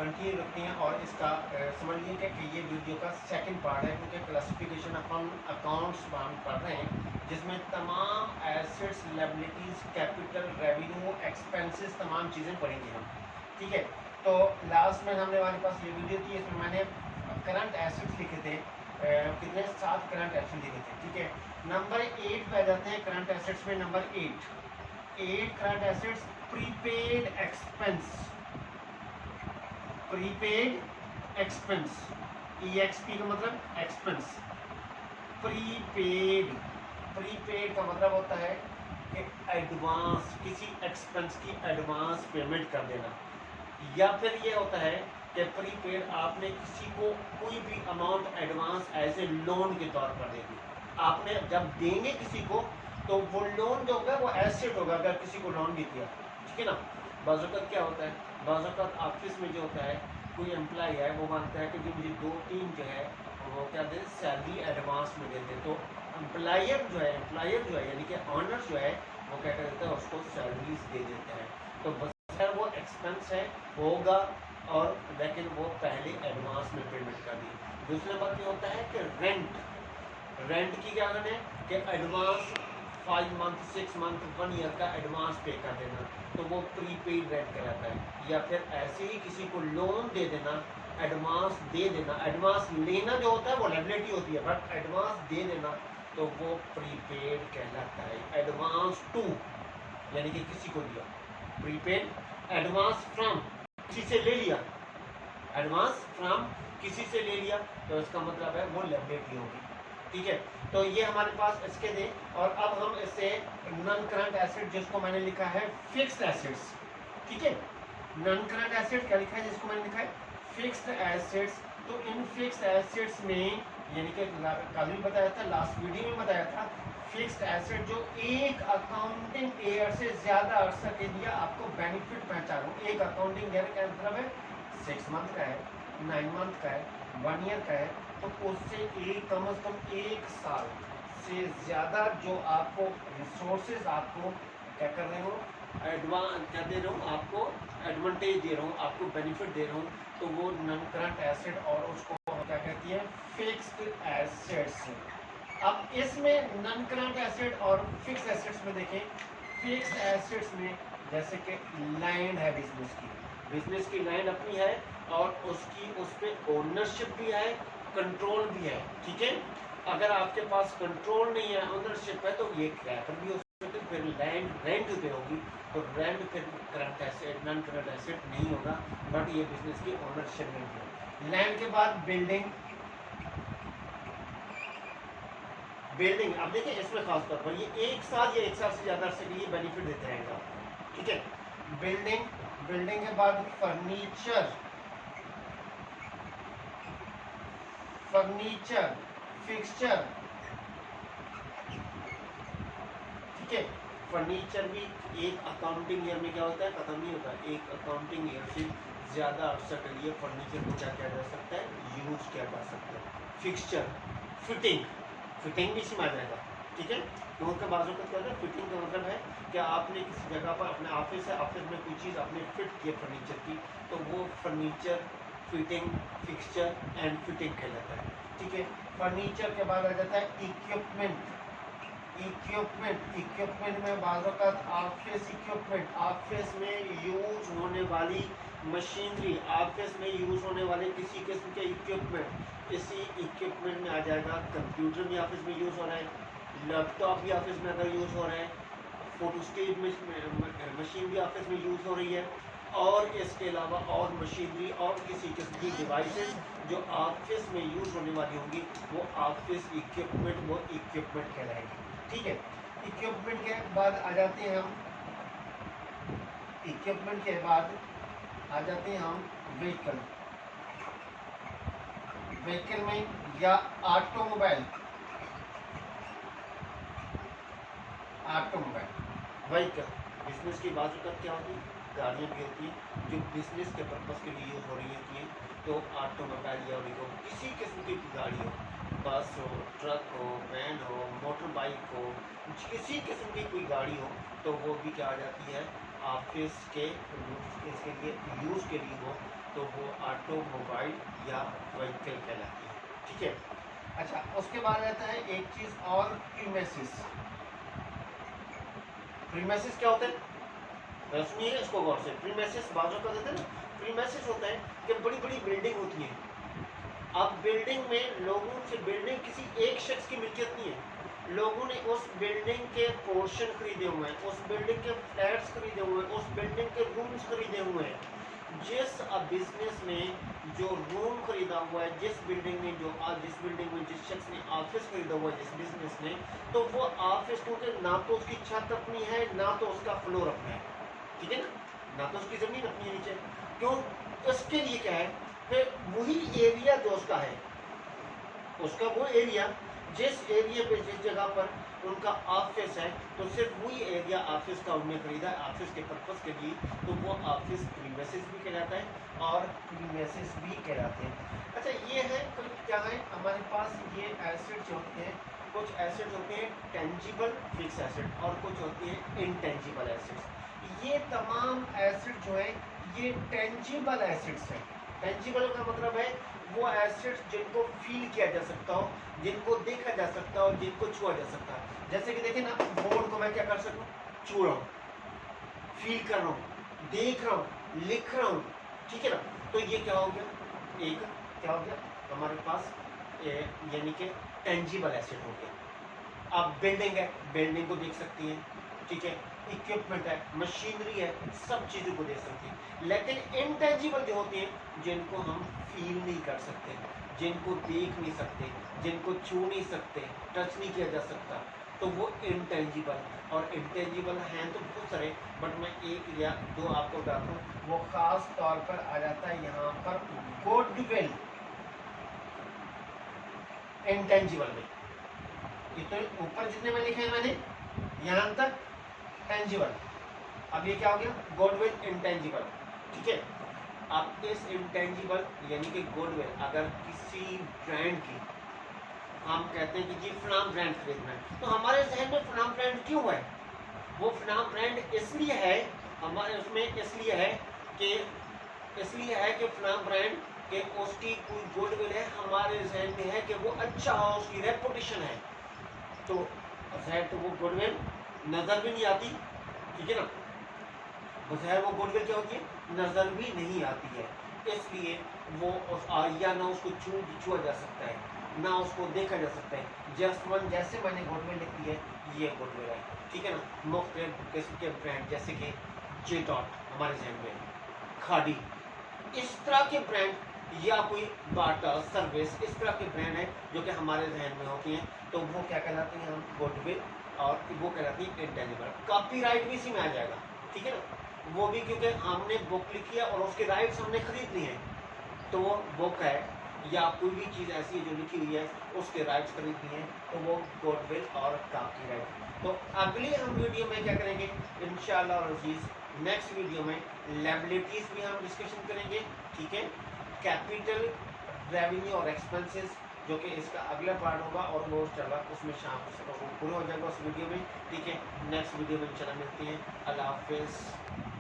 Continue रखते हैं और इसका समझ लीजिए कि ये वीडियो का सेकंड पार्ट है, क्योंकि क्लासिफिकेशन अपन अकाउंट्स पढ़ रहे हैं जिसमें तमाम assets, liabilities, capital, revenue, expenses, तमाम चीज़ें पढ़ेंगे हम। ठीक है, तो लास्ट में हमारे पास ये वीडियो थी, इसमें मैंने करंट एसेट्स लिखे थे, कितने 7 करंट एसेट्स लिखे थे। ठीक है, नंबर 8 पे आ जाते हैं करंट एसेट्स में। Number 8 current assets, prepaid expense. Prepaid expense, EXP का मतलब एक्सपेंस। प्रीपेड, प्रीपेड का मतलब होता है कि एडवांस, किसी एक्सपेंस की एडवांस पेमेंट कर देना। या फिर ये होता है कि प्रीपेड आपने किसी को कोई भी amount advance as a loan के तौर पर दे दी। आपने जब देंगे किसी को तो वो लोन जो होगा वो एसेट होगा, अगर किसी को लोन भी दिया। ठीक है ना। बाज़ क्या होता है, बाज़ ऑफिस में जो होता है कोई एम्प्लॉय है वो मानता है कि जो मुझे 2-3 जो है वो क्या दे, सैलरी एडवांस में देते। तो एम्प्लॉयर जो है यानी कि ऑनर जो है वो क्या करता है, उसको सैलरीज दे देता है। तो बस वो एक्सपेंस है होगा, और लेकिन वो पहले एडवांस में पेमेंट कर दी। दूसरा बात ये होता है कि रेंट की क्या है कि एडवांस 5 मंथ, 6 मंथ, 1 ईयर का एडवांस पे कर देना, तो वो प्रीपेड रेंट कहलाता है। या फिर ऐसे ही किसी को लोन दे देना, एडवांस दे देना। एडवांस लेना जो होता है वो लायबिलिटी होती है, बट एडवांस दे देना तो वो प्रीपेड कहलाता है। एडवांस टू यानी कि किसी को दिया, प्रीपेड। एडवांस फ्रॉम, किसी से ले लिया, एडवांस फ्रॉम किसी से ले लिया, तो इसका मतलब है वो लायबिलिटी होगी। ठीक है, तो ये हमारे पास इसके थे। और अब हम इससे नॉन करंट एसेट, जिसको मैंने लिखा है फिक्स्ड एसेट्स। ठीक है, नॉन करंट एसेट क्या लिखा है, जिसको मैंने लिखा है फिक्स्ड एसेट्स। तो इन फिक्स्ड एसेट्स में, यानी कि कल भी बताया था, लास्ट वीडियो में बताया था, फिक्स्ड एसेट जो एक अकाउंटिंग ईयर से ज्यादा अरसा के लिए आपको बेनिफिट पहुंचाना। एक अकाउंटिंग ईयर का मतलब है 6 मंथ का है, 9 मंथ का है, 1 ईयर का है, तो उससे कम से कम 1 साल से ज़्यादा जो आपको रिसोर्सेज आपको क्या कर रहे हो, एडवांस क्या दे रहा हूँ, आपको एडवांटेज दे रहा हूँ, आपको बेनिफिट दे रहा हूँ, तो वो नॉन करंट एसेट, और उसको क्या कहती है, फिक्स्ड एसेट्स। अब इसमें नॉन करंट एसेट और फिक्स्ड एसेट्स में देखें, फिक्स्ड एसेट्स में जैसे कि लैंड है, बिजनेस की लैंड अपनी है, और उसकी उस पर ओनरशिप भी है, कंट्रोल भी है। ठीक है, अगर आपके पास कंट्रोल नहीं है, ओनरशिप है, तो ये किराए पर भी हो सकती है, फिर लैंड रेंट पे होगी, तो रेंट फिर current asset, non current asset नहीं होगा, बट ये बिजनेस की ओनरशिप में है। लैंड के बाद बिल्डिंग, अब देखिए इसमें खास तौर पर ये 1 साल या 1 साल से ज्यादा अरसे के लिए बेनिफिट देते रहेगा। ठीक है, बिल्डिंग के बाद फर्नीचर, फिक्सचर। ठीक है, फर्नीचर भी एक अकाउंटिंग ईयर में क्या होता है, खत्म नहीं होता। एक अकाउंटिंग ईयर से ज़्यादा अरसा के लिए फर्नीचर को क्या किया जा सकता है, यूज किया जा सकता है। फिक्सचर, फिटिंग भी इसमें आ जाएगा। ठीक है, तो उसके बाजू का क्या होता है, फिटिंग का मतलब है कि आपने किसी जगह पर, अपने ऑफिस है, ऑफिस में कोई चीज़ आपने फिट की फर्नीचर की, तो वो furniture, fitting, fixture and fitting कहलाता है। ठीक है, फर्नीचर के बाद आ जाता है इक्विपमेंट में बाजू का ऑफिस इक्विपमेंट, ऑफिस में यूज होने वाली मशीनरी, ऑफिस में यूज होने वाले किसी किस्म के इक्विपमेंट। इसी इक्विपमेंट में आ जाएगा कंप्यूटर भी ऑफिस में यूज हो रहा है, लैपटॉप भी ऑफिस में अगर यूज हो रहा है, फोटोस्टेट मशीन भी ऑफिस में यूज हो रही है, और इसके अलावा और मशीनरी और किसी किस्म की डिवाइसेस जो ऑफिस में यूज होने वाली होंगी, वो ऑफिस इक्विपमेंट, वो इक्विपमेंट कहलाएगी। ठीक है, इक्विपमेंट के बाद आ जाते हैं हम, इक्विपमेंट के बाद आ जाते हैं हम व्हीकल में, या ऑटोमोबाइल व्हीकल। बिजनेस की बाजू तक क्या होती है, गाड़ियाँ भी होती हैं जो बिजनेस के पर्पज़ के लिए यूज हो रही होती हैं। तो ऑटोमोबाइल या व्हीकल, किसी किस्म की गाड़ी हो, बस हो, ट्रक हो, वैन हो, मोटर बाइक हो, किसी किस्म की कोई गाड़ी हो, तो वो भी क्या आ जाती है, ऑफिस के इसके लिए यूज़ के लिए हो तो वो ऑटोमोबाइल या व्हीकल कहलाती है, ठीक है। अच्छा, उसके बाद आता है एक चीज़ और, प्रीमाइसेस। प्रीमाइसेस क्या होता है, सुनिए इसको गौर से। प्रीमाइसेस बाजू का देते हैं ना, प्रीमाइसेस होता है कि बड़ी बड़ी बिल्डिंग होती है। अब बिल्डिंग में लोगों से, बिल्डिंग किसी एक शख्स की मिल्कियत नहीं है, लोगों ने उस बिल्डिंग के पोर्शन खरीदे हुए हैं, उस बिल्डिंग के फ्लैट्स खरीदे हुए हैं, उस बिल्डिंग के रूम्स खरीदे हुए हैं। जिस बिजनेस में जो रूम खरीदा हुआ है, जिस बिल्डिंग में जिस शख्स ने ऑफिस खरीदा हुआ है, जिस बिजनेस ने, तो वो ऑफिस, क्योंकि ना तो उसकी छत अपनी है ना तो उसका फ्लोर अपना है, ठीक है ना तो उसकी जमीन अपनी है नीचे, क्यों, उसके लिए क्या है, फिर वही एरिया जो उसका है, उसका वो एरिया, जिस एरिया पे, जिस जगह पर उनका ऑफिस है, तो सिर्फ वही एरिया ऑफिस का उन्होंने खरीदा है ऑफिस के पर्पस के लिए, तो वो ऑफिस प्रीमाइसेस भी कहलाता है और प्रीमाइसेस भी कहलाते हैं। अच्छा, ये है कुछ क्या है हमारे पास, ये एसेट्स होते हैं, कुछ एसेट्स होते हैं टेंजिबल फिक्स एसेट और कुछ होती है इनटेंजिबल एसेट्स। ये तमाम एसेट जो है ये टेंजिबल एसेट्स हैं। टेंजिबल का मतलब है वो एसेट्स जिनको फील किया जा सकता हो, जिनको देखा जा सकता हो, जिनको छुआ जा सकता है। जैसे कि देखिए ना, बोर्ड को मैं क्या कर सकूं, छू रहा हूं, फील कर रहा हूं, देख रहा हूं, लिख रहा हूं, ठीक है ना। तो ये क्या हो गया, एक क्या हो गया हमारे पास, यानी कि टेंजिबल एसेट हो गया। अब बिल्डिंग है, बिल्डिंग को देख सकती है, ठीक है, इक्विपमेंट है, मशीनरी है, सब चीज़ों को देख सकती है। लेकिन इनटेंजिबल जो होती हैं, जिनको हम फील नहीं कर सकते, जिनको देख नहीं सकते, जिनको छू नहीं सकते, टच नहीं किया जा सकता, तो वो इनटेंजिबल। और इनटेंजिबल हैं तो बहुत सारे, बट मैं एक या दो आपको बताता हूँ। वो खास तौर पर आ जाता है यहाँ पर गुडविल, इनटेंजिबल में। ये तो ऊपर जितने में लिखे हैं मैंने, यहाँ तक टेंजिबल। अब ये क्या हो गया, गुडविल इंटेंजिबल, ठीक है। अब इस इंटेंजिबल यानी कि गुडविल, अगर किसी ब्रांड की हम कहते हैं कि जी फलाम ब्रांड खरीदना है, तो हमारे जहन में फलाम ब्रांड क्यों है, वो फलाम ब्रांड इसलिए है हमारे उसमें, इसलिए है कि फलाम ब्रांड के उसकी कोई गुडविल है, हमारे जहन में है कि वो अच्छा हो, उसकी रेपुटेशन है। तो तो वो गुडविल नजर भी नहीं आती, ठीक है ना, बज़ाहिर वो गुडविल क्या होती है, नजर भी नहीं आती है। इसलिए वो या ना उसको छुआ जा सकता है, ना उसको देखा जा सकता है। जस्ट वन, जैसे मैंने गुडविल लिखी है, ये गुडविल है, ठीक है ना। मुख्तलिफ किस्म के ब्रांड जैसे कि जे डॉट हमारे जहन में, खादी, इस तरह के ब्रांड, या कोई बाटा सर्विस, इस तरह के ब्रांड है जो कि हमारे जहन में होती हैं, तो वो क्या कहलाती हैं, हम गुडविल, और वो कहलाती है इंटेंजिबल। कॉपीराइट भी इसी में आ जाएगा, ठीक है ना, वो भी क्योंकि हमने बुक लिखी है और उसके राइट्स हमने खरीद लिए हैं, तो वो बुक है या कोई भी चीज़ ऐसी है जो लिखी हुई है, उसके राइट्स खरीद लिए हैं, तो वो गुडविल और कॉपीराइट। तो अगली हम वीडियो में क्या करेंगे, इंशाअल्लाह अज़ीज़, नेक्स्ट वीडियो में लायबिलिटीज़ भी हम डिस्कशन करेंगे, ठीक है। कैपिटल, रेवेन्यू और एक्सपेंसेस, जो कि इसका अगला पार्ट होगा, और वो चला उसमें शाम को पूरा हो जाएगा उस वीडियो में, ठीक है। नेक्स्ट वीडियो में इंशाल्लाह मिलते हैं। अल्लाह हाफिज़।